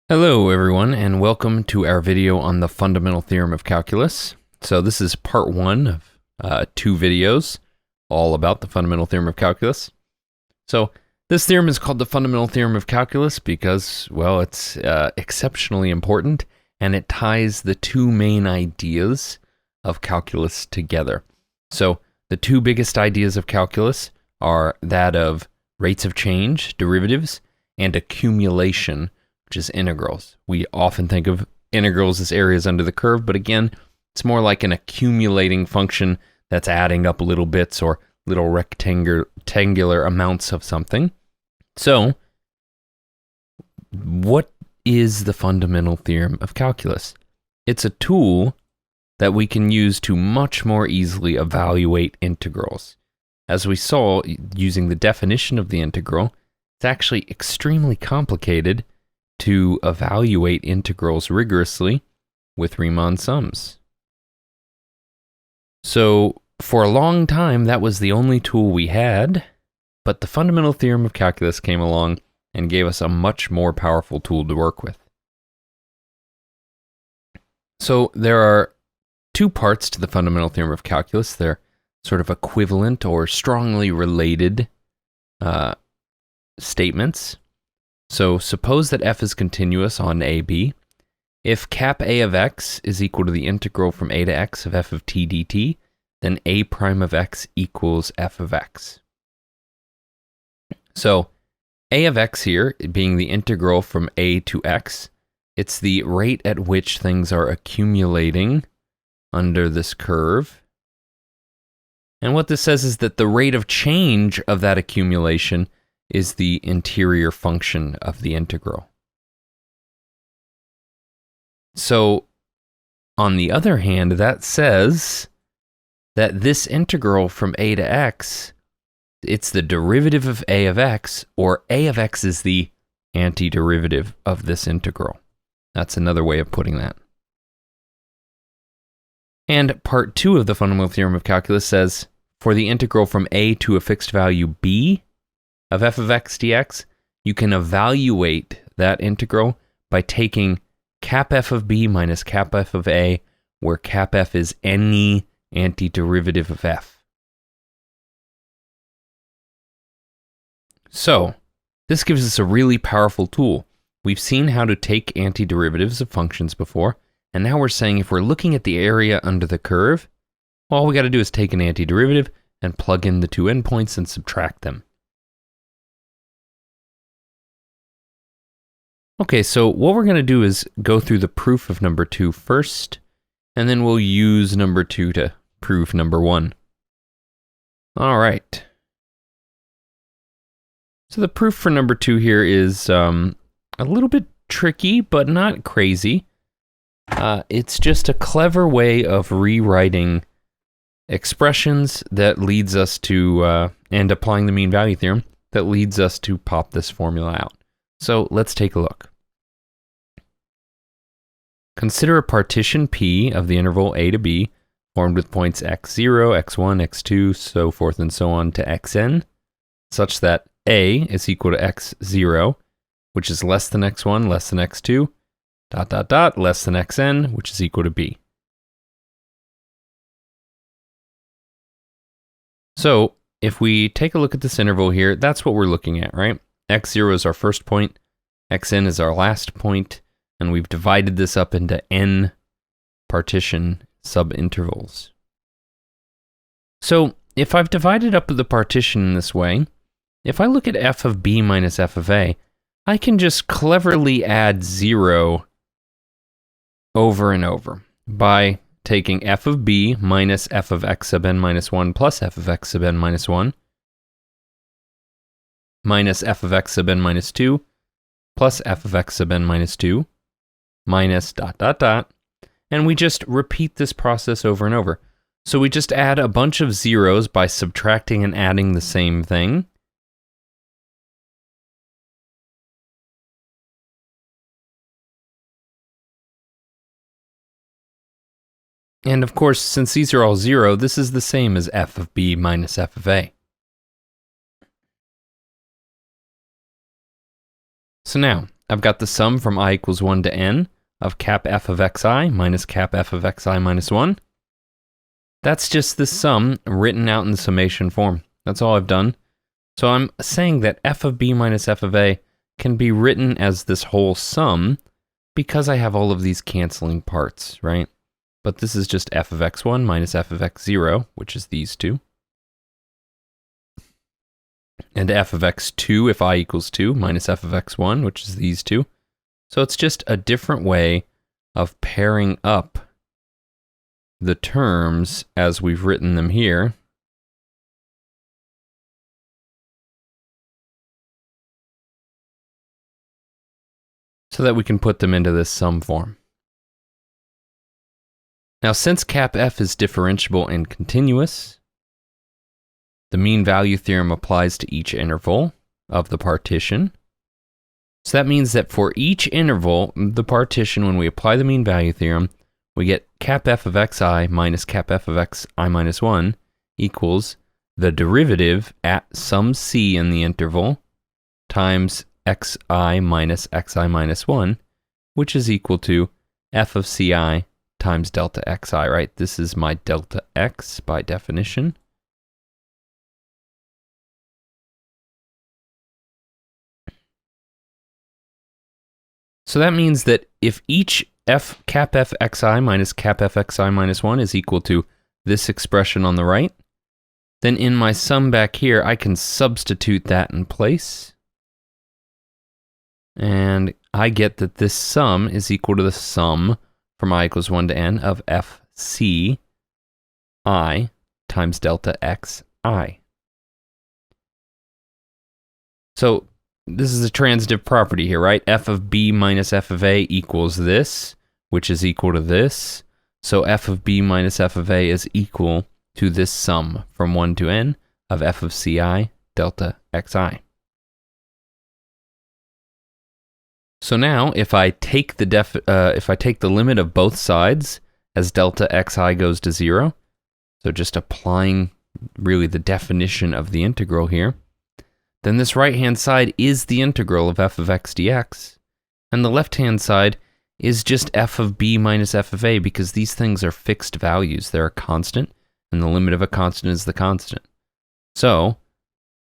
Hello everyone, and welcome to our video on the fundamental theorem of calculus. So this is part one of two videos all about the fundamental theorem of calculus. So this theorem is called the fundamental theorem of calculus because, well, it's exceptionally important and it ties the two main ideas of calculus together. So the two biggest ideas of calculus are that of rates of change, derivatives, and accumulation, which is integrals. We often think of integrals as areas under the curve, but again, it's more like an accumulating function that's adding up little bits or little rectangular amounts of something. So, what is the fundamental theorem of calculus? It's a tool that we can use to much more easily evaluate integrals. As we saw using the definition of the integral, it's actually extremely complicated to evaluate integrals rigorously with Riemann sums. So for a long time, that was the only tool we had, but the fundamental theorem of calculus came along and gave us a much more powerful tool to work with. So there are two parts to the fundamental theorem of calculus. They're sort of equivalent or strongly related statements. So suppose that f is continuous on AB. If cap a of x is equal to the integral from a to x of f of t dt, then a prime of x equals f of x. So a of x here being the integral from a to x, it's the rate at which things are accumulating under this curve. And what this says is that the rate of change of that accumulation is the interior function of the integral. So, on the other hand, that says that this integral from a to x, it's the derivative of a of x, or a of x is the antiderivative of this integral. That's another way of putting that. And part two of the fundamental theorem of calculus says, for the integral from a to a fixed value b of f of x dx, you can evaluate that integral by taking cap f of b minus cap f of a, where cap f is any antiderivative of f. So, this gives us a really powerful tool. We've seen how to take antiderivatives of functions before, and now we're saying if we're looking at the area under the curve, all we got to do is take an antiderivative and plug in the two endpoints and subtract them. Okay, so what we're going to do is go through the proof of number 2 first, and then we'll use number 2 to prove number 1. All right. So the proof for number 2 here is a little bit tricky, but not crazy. It's just a clever way of rewriting expressions that leads us to, and applying the mean value theorem, that leads us to pop this formula out. So let's take a look. Consider a partition P of the interval a to b formed with points x0, x1, x2, so forth and so on to xn, such that a is equal to x0, which is less than x1, less than x2, dot, dot, dot, less than xn, which is equal to b. So if we take a look at this interval here, that's what we're looking at, right? x0 is our first point, xn is our last point, and we've divided this up into n partition subintervals. So if I've divided up the partition in this way, if I look at f of b minus f of a, I can just cleverly add 0 over and over by taking f of b minus f of x sub n minus 1 plus f of x sub n minus 1 minus f of x sub n minus 2 plus f of x sub n minus 2 minus dot dot dot, and we just repeat this process over and over. So we just add a bunch of zeros by subtracting and adding the same thing. And of course, since these are all 0, this is the same as f of b minus f of a. So now, I've got the sum from I equals 1 to n of cap f of xi minus cap f of xi minus 1. That's just the sum written out in the summation form. That's all I've done. So I'm saying that f of b minus f of a can be written as this whole sum because I have all of these canceling parts, right? But this is just f of x1 minus f of x0, which is these two. And f of x2 if I equals 2 minus f of x1, which is these two. So it's just a different way of pairing up the terms as we've written them here. So that we can put them into this sum form. Now, since cap f is differentiable and continuous, the mean value theorem applies to each interval of the partition. So that means that for each interval, the partition, when we apply the mean value theorem, we get cap f of xi minus cap f of xi minus 1 equals the derivative at some c in the interval times xi minus 1, which is equal to f of ci times delta xi, right? This is my delta x by definition. So that means that if each cap f xi minus cap f xi minus 1 is equal to this expression on the right, then in my sum back here, I can substitute that in place. And I get that this sum is equal to the sum from I equals 1 to n of f c I times delta xi. So this is a transitive property here, right? F of b minus f of a equals this, which is equal to this. So f of b minus f of a is equal to this sum from 1 to n of f of ci delta xi. So now, if I take the limit of both sides as delta xi goes to 0, so just applying really the definition of the integral here, then this right-hand side is the integral of f of x dx, and the left-hand side is just f of b minus f of a, because these things are fixed values. They're a constant, and the limit of a constant is the constant. So,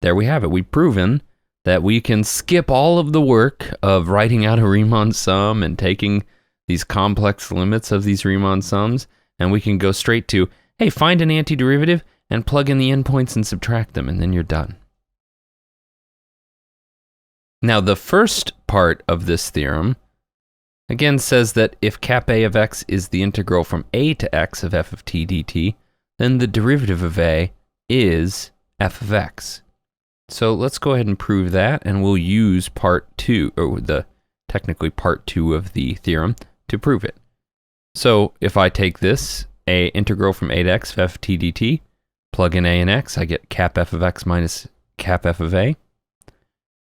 there we have it. We've proven that we can skip all of the work of writing out a Riemann sum and taking these complex limits of these Riemann sums, and we can go straight to, hey, find an antiderivative and plug in the endpoints and subtract them, and then you're done. Now, the first part of this theorem, again, says that if cap a of x is the integral from a to x of f of t dt, then the derivative of a is f of x. So let's go ahead and prove that, and we'll use part 2, or technically part 2 of the theorem to prove it. So if I take this, a integral from a to x of f of t dt, plug in a and x, I get cap f of x minus cap f of a.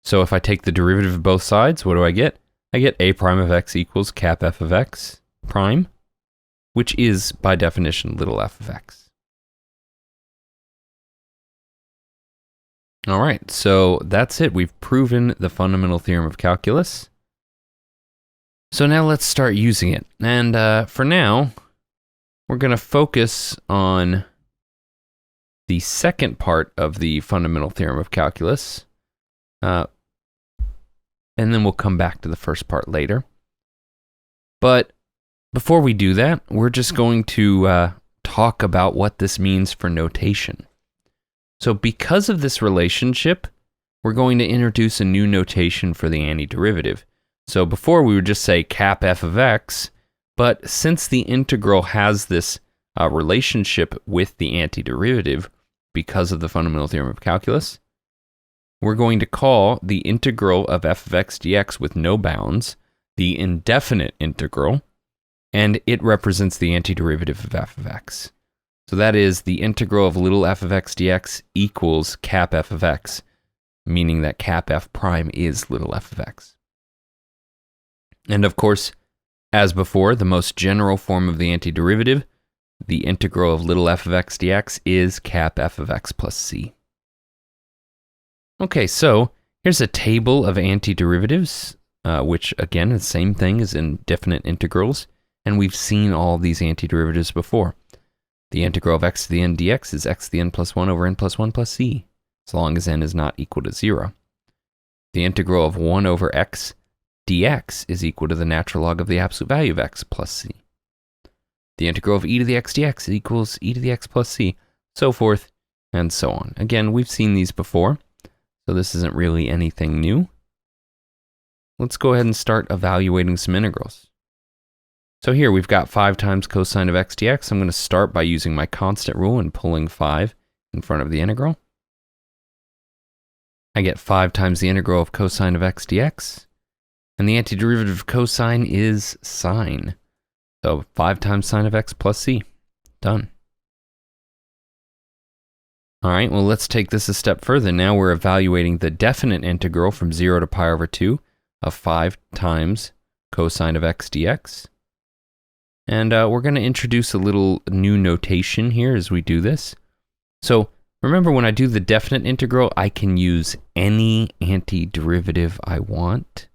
So if I take the derivative of both sides, what do I get? I get a prime of x equals cap f of x prime, which is, by definition, little f of x. All right, so that's it. We've proven the fundamental theorem of calculus. So now let's start using it. And for now, we're going to focus on the second part of the fundamental theorem of calculus. And then we'll come back to the first part later. But before we do that, we're just going to talk about what this means for notation. So because of this relationship, we're going to introduce a new notation for the antiderivative. So before we would just say cap f of x, but since the integral has this relationship with the antiderivative because of the fundamental theorem of calculus, we're going to call the integral of f of x dx with no bounds the indefinite integral, and it represents the antiderivative of f of x. So that is the integral of little f of x dx equals cap f of x, meaning that cap f prime is little f of x. And of course, as before, the most general form of the antiderivative, the integral of little f of x dx, is cap f of x plus c. Okay, so here's a table of antiderivatives which again is the same thing as in definite integrals, and we've seen all these antiderivatives before. The integral of x to the n dx is x to the n plus 1 over n plus 1 plus c, as long as n is not equal to 0. The integral of 1 over x dx is equal to the natural log of the absolute value of x plus c. The integral of e to the x dx equals e to the x plus c, so forth and so on. Again, we've seen these before, so this isn't really anything new. Let's go ahead and start evaluating some integrals. So here we've got 5 times cosine of x dx. I'm going to start by using my constant rule and pulling 5 in front of the integral. I get 5 times the integral of cosine of x dx, and the antiderivative of cosine is sine. So 5 times sine of x plus c. Done. All right, well, let's take this a step further. Now we're evaluating the definite integral from 0 to pi over 2 of 5 times cosine of x dx. And we're going to introduce a little new notation here as we do this. So remember, when I do the definite integral, I can use any antiderivative I want.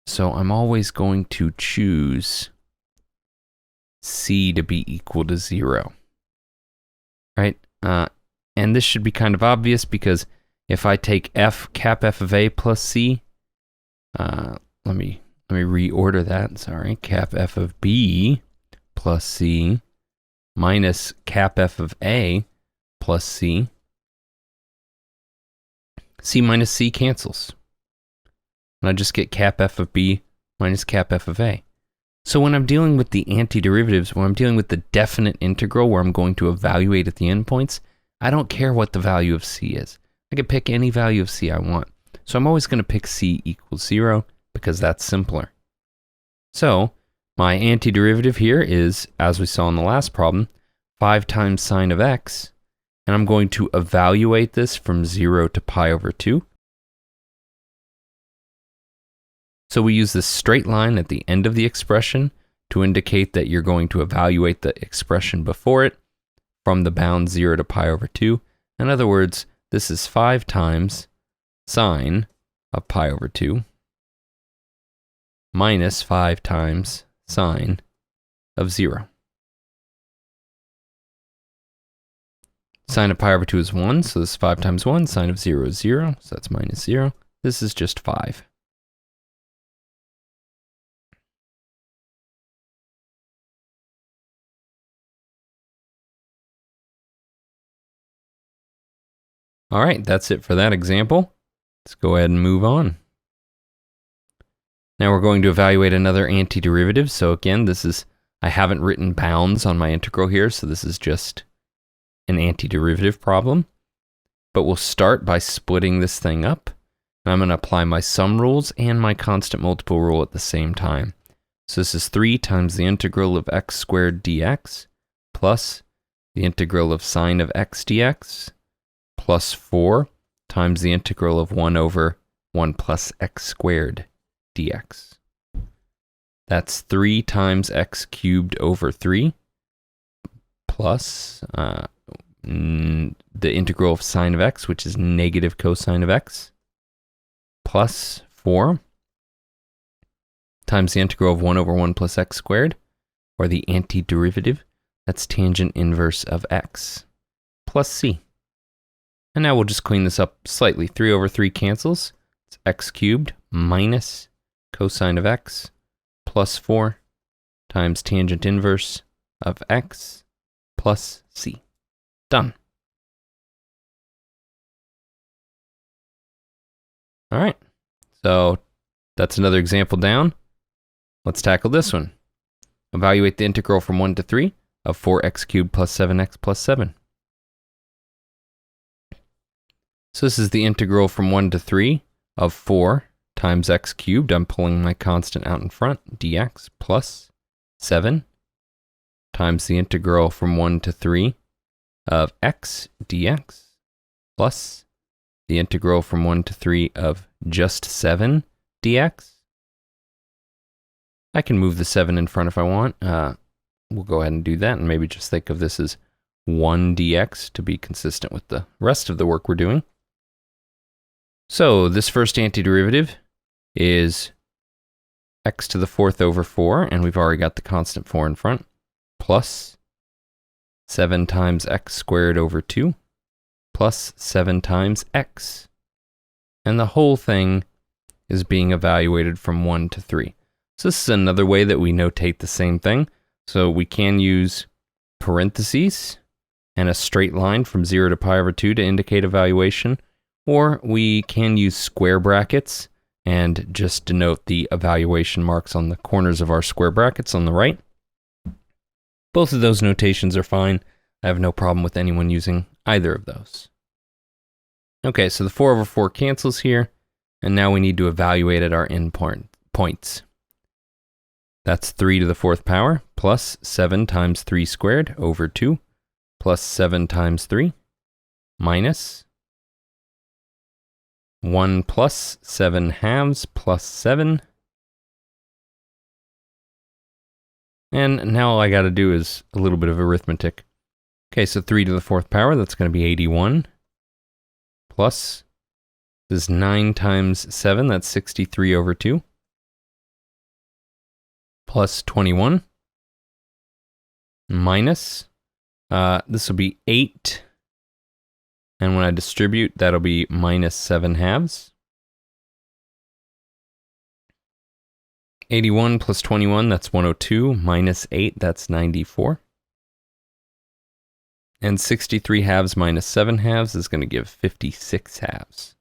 So I'm always going to choose c to be equal to 0. Right? And this should be kind of obvious, because if I take cap f of a plus c, let me reorder that. Sorry, cap f of b plus c minus cap f of a plus c. C minus c cancels, and I just get cap f of b minus cap f of a. So when I'm dealing with the antiderivatives, when I'm dealing with the definite integral where I'm going to evaluate at the endpoints, I don't care what the value of c is. I can pick any value of c I want. So I'm always going to pick c equals 0 because that's simpler. So my antiderivative here is, as we saw in the last problem, 5 times sine of x, and I'm going to evaluate this from 0 to pi over 2. So we use this straight line at the end of the expression to indicate that you're going to evaluate the expression before it from the bound 0 to pi over 2. In other words, this is 5 times sine of pi over 2 minus 5 times sine of 0. Sine of pi over 2 is 1, so this is 5 times 1. Sine of 0 is 0, so that's minus 0. This is just 5. All right, that's it for that example. Let's go ahead and move on. Now we're going to evaluate another antiderivative. So again, I haven't written bounds on my integral here, so this is just an antiderivative problem. But we'll start by splitting this thing up. And I'm going to apply my sum rules and my constant multiple rule at the same time. So this is 3 times the integral of x squared dx plus the integral of sine of x dx plus 4 times the integral of 1 over 1 plus x squared dx. That's 3 times x cubed over 3 plus the integral of sine of x, which is negative cosine of x, plus 4 times the integral of 1 over 1 plus x squared, or the antiderivative, that's tangent inverse of x, plus c. And now we'll just clean this up slightly. 3 over 3 cancels. It's x cubed minus cosine of x plus 4 times tangent inverse of x plus c. Done. All right, so that's another example down. Let's tackle this one. Evaluate the integral from 1 to 3 of 4x cubed plus 7x plus 7. So this is the integral from 1 to 3 of 4 times x cubed. I'm pulling my constant out in front, dx, plus 7 times the integral from 1 to 3 of x dx plus the integral from 1 to 3 of just 7 dx. I can move the 7 in front if I want. We'll go ahead and do that, and maybe just think of this as 1 dx to be consistent with the rest of the work we're doing. So this first antiderivative is x to the 4th over 4, and we've already got the constant 4 in front, plus 7 times x squared over 2, plus 7 times x. And the whole thing is being evaluated from 1 to 3. So this is another way that we notate the same thing. So we can use parentheses and a straight line from 0 to pi over 2 to indicate evaluation, or we can use square brackets and just denote the evaluation marks on the corners of our square brackets on the right. Both of those notations are fine. I have no problem with anyone using either of those. Okay, so the 4 over 4 cancels here, and now we need to evaluate at our endpoints. That's 3 to the 4th power, plus 7 times 3 squared over 2, plus 7 times 3, minus 1 plus 7 halves plus 7. And now all I got to do is a little bit of arithmetic. Okay, so 3 to the 4th power, that's going to be 81. Plus, this is 9 times 7, that's 63 over 2. Plus 21. Minus, this will be 8. And when I distribute, that'll be minus 7 halves. 81 plus 21, that's 102. Minus 8, that's 94. And 63 halves minus 7 halves is going to give 56 halves.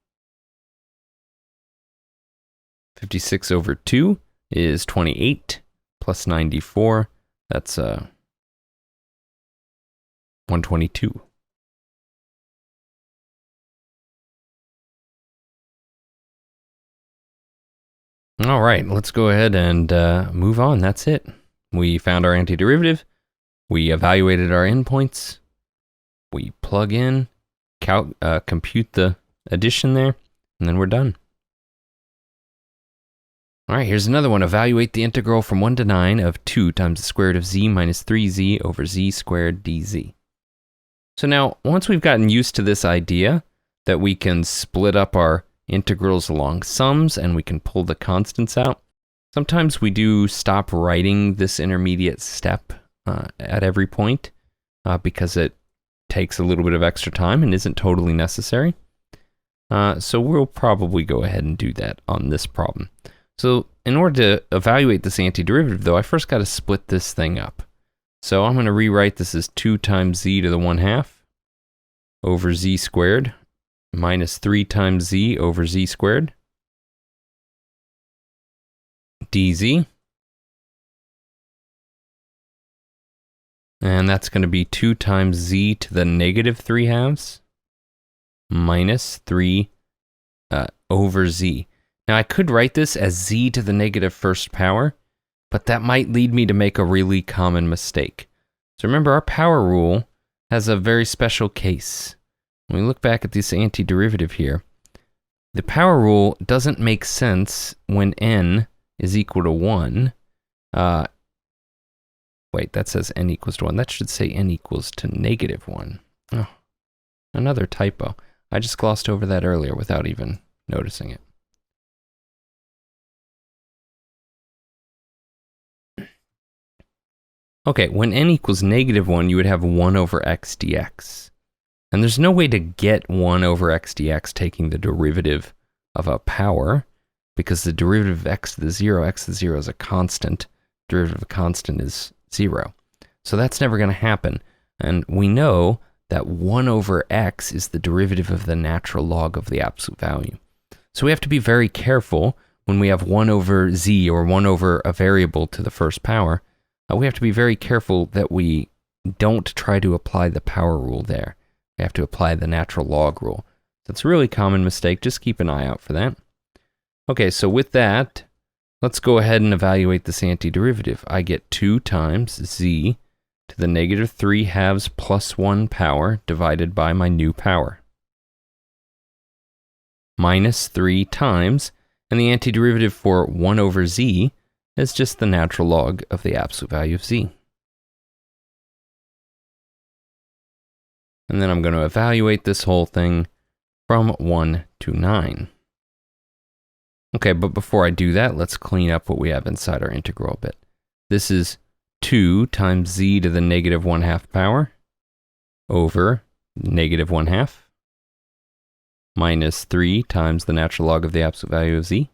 56 over 2 is 28, plus 94, that's 122. All right, let's go ahead and move on. That's it. We found our antiderivative. We evaluated our endpoints. We plug in, compute the addition there, and then we're done. All right, here's another one. Evaluate the integral from 1 to 9 of 2 times the square root of z minus 3z over z squared dz. So now, once we've gotten used to this idea that we can split up our integrals along sums and we can pull the constants out, sometimes we do stop writing this intermediate step at every point because it takes a little bit of extra time and isn't totally necessary. So we'll probably go ahead and do that on this problem. So in order to evaluate this antiderivative, though, I first got to split this thing up. So I'm going to rewrite this as 2 times z to the 1/2 over z squared minus 3 times z over z squared dz. And that's going to be 2 times z to the negative 3/2 minus 3 over z. Now I could write this as z to the negative 1st power, but that might lead me to make a really common mistake. So remember, our power rule has a very special case. When we look back at this antiderivative here, the power rule doesn't make sense when n is equal to 1. Wait, that says n equals to 1. That should say n equals to negative 1. Oh, another typo. I just glossed over that earlier without even noticing it. Okay, when n equals negative 1, you would have 1 over x dx. And there's no way to get 1 over x dx taking the derivative of a power, because the derivative of x to the 0 is a constant. Derivative of a constant is 0. So that's never going to happen. And we know that 1 over x is the derivative of the natural log of the absolute value. So we have to be very careful when we have 1 over z, or 1 over a variable to the 1st power. We have to be very careful that we don't try to apply the power rule there. We have to apply the natural log rule. That's a really common mistake. Just keep an eye out for that. Okay, so with that, let's go ahead and evaluate this antiderivative. I get 2 times z to the negative 3/2 plus 1 power divided by my new power, minus 3 times, and the antiderivative for 1 over z is just the natural log of the absolute value of z. And then I'm going to evaluate this whole thing from 1 to 9. Okay, but before I do that, let's clean up what we have inside our integral a bit. This is 2 times z to the negative 1/2 power over negative 1/2 minus 3 times the natural log of the absolute value of z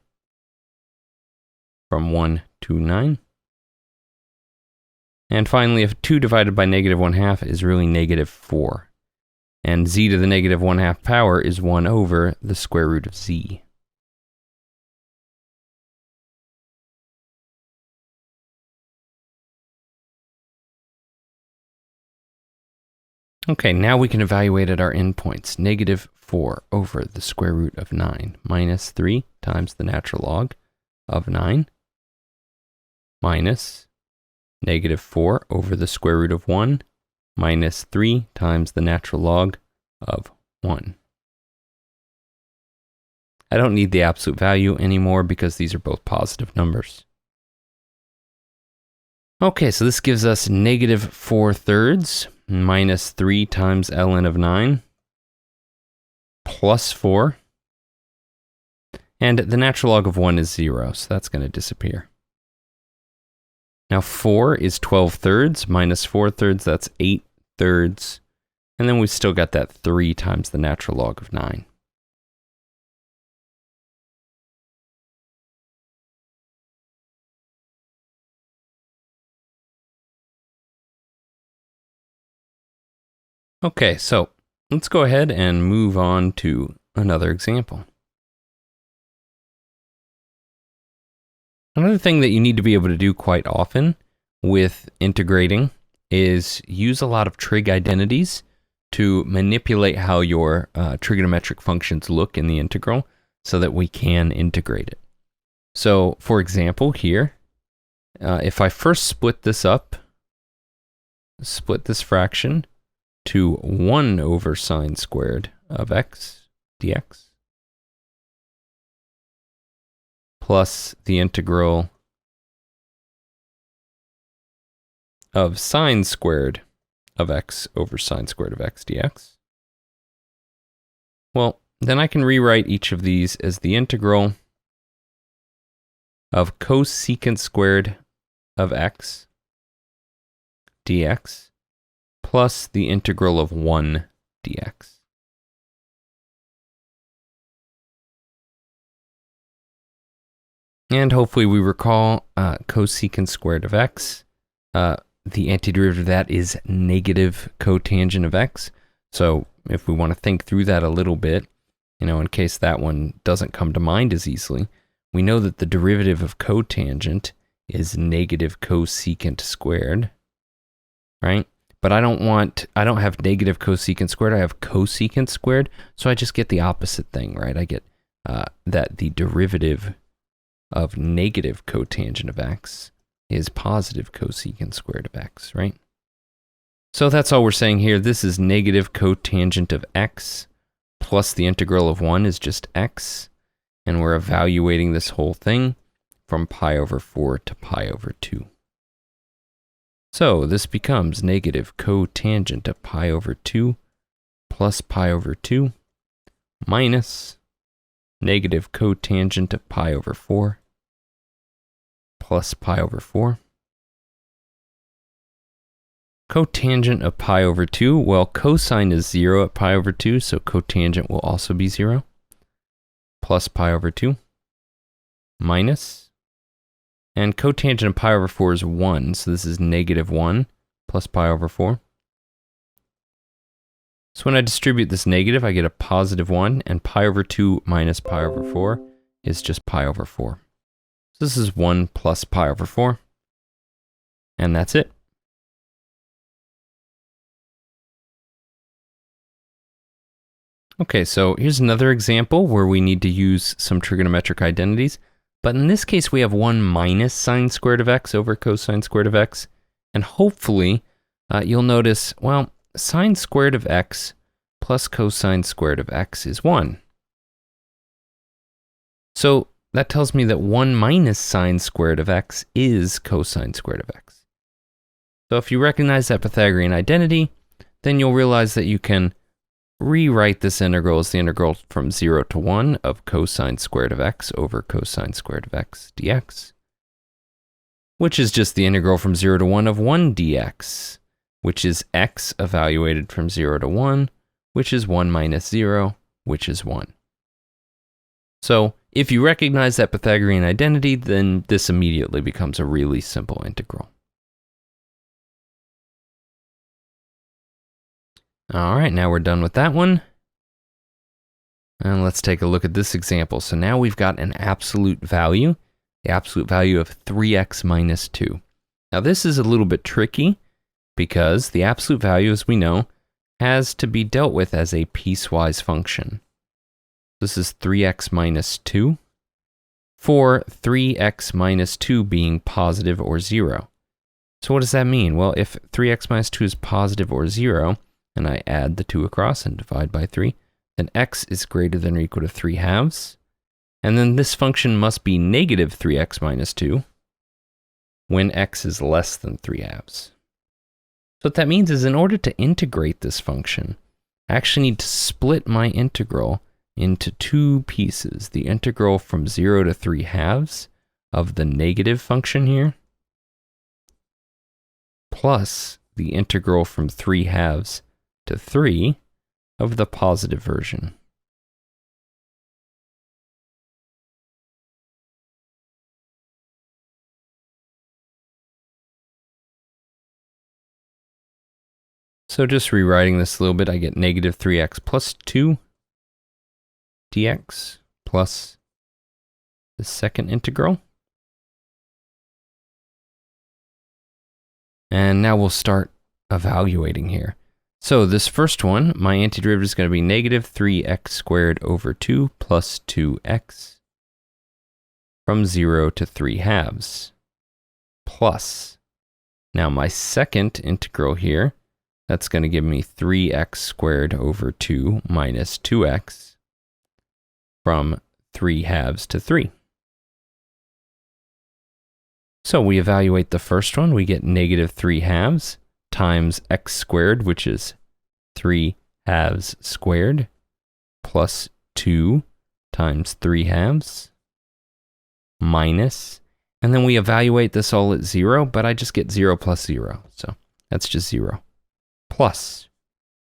from 1 to 9. And finally, if 2 divided by negative 1/2 is really negative 4. And z to the negative 1/2 power is 1 over the square root of z. Okay, now we can evaluate at our endpoints. Negative 4 over the square root of 9 minus 3 times the natural log of 9 minus negative 4 over the square root of 1 minus 3 times the natural log of 1. I don't need the absolute value anymore because these are both positive numbers. Okay, so this gives us negative 4/3 minus 3 times ln of 9 plus 4. And the natural log of 1 is 0, so that's going to disappear. Now 4 is 12/3 minus 4/3, that's 8/3. And then we've still got that 3 times the natural log of 9. Okay, so let's go ahead and move on to another example. Another thing that you need to be able to do quite often with integrating is use a lot of trig identities to manipulate how your trigonometric functions look in the integral so that we can integrate it. So, for example, here, if I first split this fraction to 1 over sine squared of x dx plus the integral of sine squared of x over sine squared of x dx. Well, then I can rewrite each of these as the integral of cosecant squared of x dx plus the integral of 1 dx. And hopefully we recall cosecant squared of x. The antiderivative of that is negative cotangent of x. So if we want to think through that a little bit, in case that one doesn't come to mind as easily, we know that the derivative of cotangent is negative cosecant squared, right? But I don't have negative cosecant squared, I have cosecant squared, so I just get the opposite thing, right? I get that the derivative of negative cotangent of x is positive cosecant squared of x, right? So that's all we're saying here. This is negative cotangent of x plus the integral of 1 is just x, and we're evaluating this whole thing from pi over 4 to pi over 2. So this becomes negative cotangent of pi over 2 plus pi over 2 minus negative cotangent of pi over 4 plus pi over 4. Cotangent of pi over 2, well, cosine is 0 at pi over 2, so cotangent will also be 0, plus pi over 2, minus, and cotangent of pi over 4 is 1, so this is negative 1 plus pi over 4. So when I distribute this negative, I get a positive 1, and pi over 2 minus pi over 4 is just pi over 4. So this is 1 plus pi over 4, and that's it. Okay, so here's another example where we need to use some trigonometric identities, but in this case we have 1 minus sine squared of x over cosine squared of x, and hopefully you'll notice, well, sine squared of x plus cosine squared of x is 1. So that tells me that 1 minus sine squared of x is cosine squared of x. So if you recognize that Pythagorean identity, then you'll realize that you can rewrite this integral as the integral from 0 to 1 of cosine squared of x over cosine squared of x dx, which is just the integral from 0 to 1 of 1 dx, which is x evaluated from 0 to 1, which is 1 minus 0, which is 1. So if you recognize that Pythagorean identity, then this immediately becomes a really simple integral. All right, now we're done with that one. And let's take a look at this example. So now we've got an absolute value, the absolute value of 3x minus 2. Now this is a little bit tricky because the absolute value, as we know, has to be dealt with as a piecewise function. This is 3x minus 2 for 3x minus 2 being positive or 0. So what does that mean? Well, if 3x minus 2 is positive or 0, and I add the 2 across and divide by 3, then x is greater than or equal to 3 halves. And then this function must be negative 3x minus 2 when x is less than 3 halves. So what that means is in order to integrate this function, I actually need to split my integral into two pieces. The integral from 0 to 3 halves of the negative function here, plus the integral from 3 halves to 3 of the positive version. So just rewriting this a little bit, I get negative 3x plus 2 dx plus the second integral. And now we'll start evaluating here. So this first one, my antiderivative is going to be negative 3x squared over 2 plus 2x from 0 to 3 halves plus. Now my second integral here, that's going to give me 3x squared over 2 minus 2x from 3 halves to 3. So we evaluate the first one, we get negative 3 halves times x squared, which is 3 halves squared, plus 2 times 3 halves, minus, and then we evaluate this all at 0, but I just get 0 plus 0, so that's just 0, plus,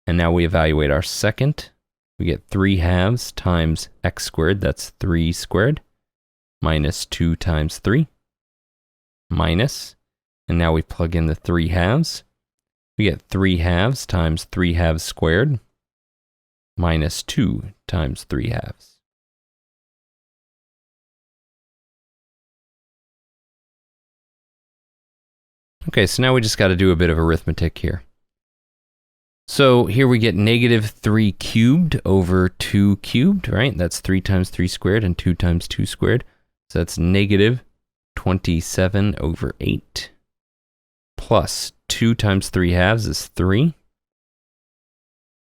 and now we evaluate our second, we get 3 halves times x squared, that's 3 squared, minus 2 times 3, minus, and now we plug in the 3 halves. We get 3 halves times 3 halves squared, minus 2 times 3 halves. Okay, so now we just got to do a bit of arithmetic here. So here we get negative 3 cubed over 2 cubed, right? That's 3 times 3 squared and 2 times 2 squared. So that's negative 27 over 8 plus 2 times 3 halves is 3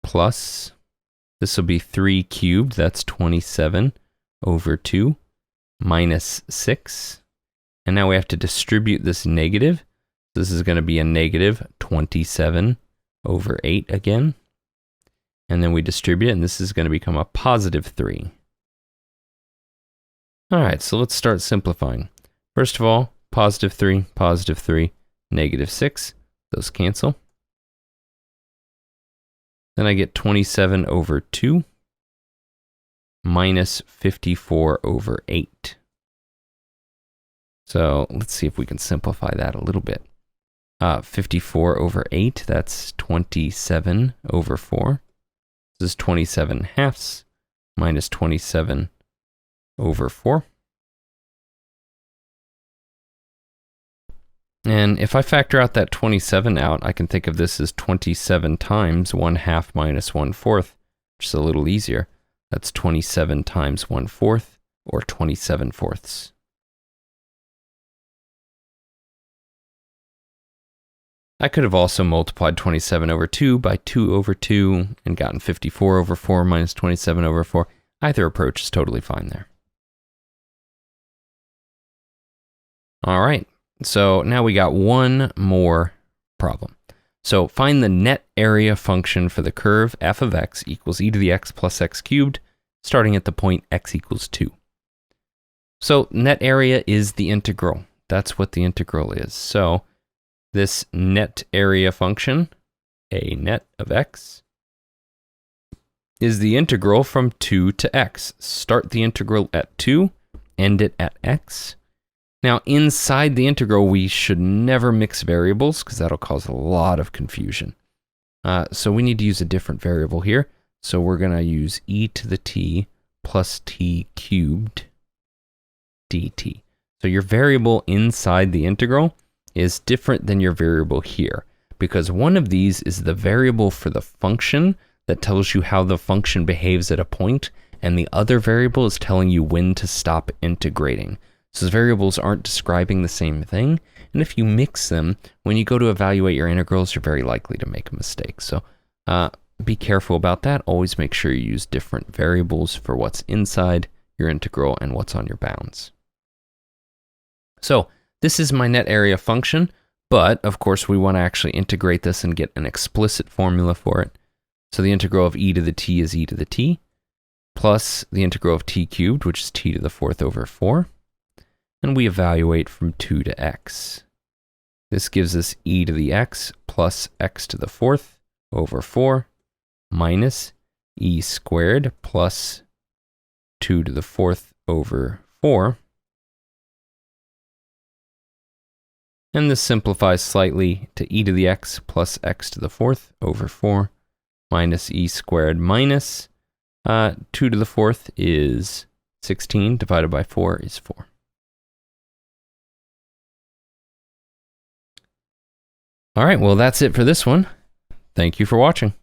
plus, this will be 3 cubed, that's 27 over 2 minus 6. And now we have to distribute this negative. This is going to be a negative 27 over 8 again. And then we distribute it, and this is going to become a positive 3. All right, so let's start simplifying. First of all, positive 3, negative 6. Those cancel. Then I get 27 over 2 minus 54 over 8. So let's see if we can simplify that a little bit. 54 over 8, that's 27 over 4. This is 27 halves minus 27 over 4. And if I factor out that 27 out, I can think of this as 27 times 1/2 minus 1/4, which is a little easier. That's 27 times 1/4, or 27 fourths. I could have also multiplied 27 over 2 by 2 over 2 and gotten 54 over 4 minus 27 over 4. Either approach is totally fine there. All right. So now we got one more problem. So find the net area function for the curve f of x equals e to the x plus x cubed, starting at the point x equals 2. So net area is the integral. That's what the integral is. So this net area function, a net of x, is the integral from 2 to x. Start the integral at 2, end it at x. Now, inside the integral, we should never mix variables because that'll cause a lot of confusion. So we need to use a different variable here. So we're going to use e to the t plus t cubed dt. So your variable inside the integral is different than your variable here, because one of these is the variable for the function that tells you how the function behaves at a point, and the other variable is telling you when to stop integrating. So the variables aren't describing the same thing, and if you mix them, when you go to evaluate your integrals, you're very likely to make a mistake. So be careful about that. Always make sure you use different variables for what's inside your integral and what's on your bounds. So this is my net area function, but of course we want to actually integrate this and get an explicit formula for it. So the integral of e to the t is e to the t, plus the integral of t cubed, which is t to the 4th over 4. And we evaluate from 2 to x. This gives us e to the x plus x to the 4th over 4 minus e squared plus 2 to the 4th over 4. And this simplifies slightly to e to the x plus x to the 4th over 4 minus e squared minus 2 to the 4th is 16 divided by 4 is 4. All right, well, that's it for this one. Thank you for watching.